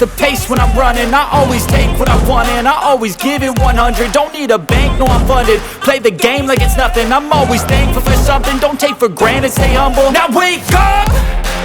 the pace when I'm running. I always take what I want and I always give it 100. Don't need a bank, no I'm funded. Play the game like it's nothing. I'm always thankful for something. Don't take for granted, stay humble. Now wake up!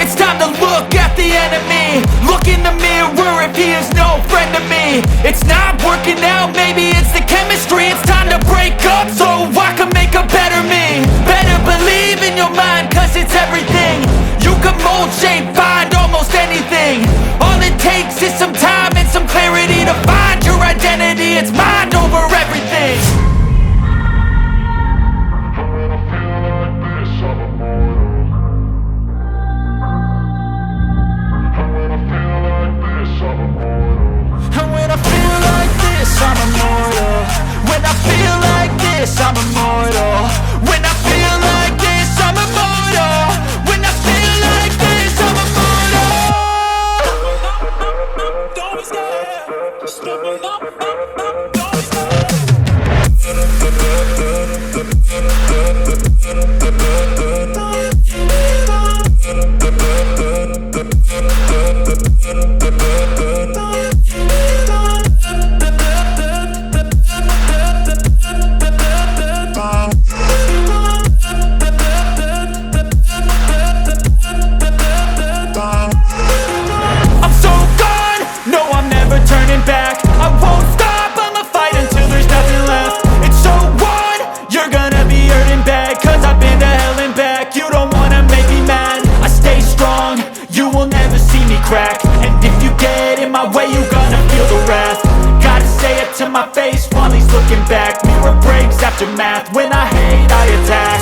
It's time to look at the enemy. Look in the mirror if he is no friend to me. It's not working out, maybe it's the chemistry. It's time to break up so I can make a better me. Better believe in your mind, cause it's everything. You can mold, shape, find almost anything. All it takes is some time and some clarity to find your identity. It's mind over everything. I'm immortal. When I feel like this, I'm immortal. When I feel like this, I'm immortal. When I feel like this, I'm immortal. Don't be scared. Just level up. Don't be scared. To my face while he's looking back. Mirror breaks after math. When I hate, I attack.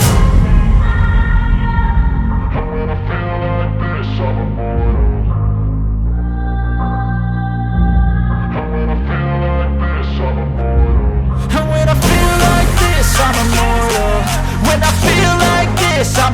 When I feel like this, I'm immortal. When I feel like this, I'm immortal. When I feel like this, I'm immortal. When I feel like this, I'm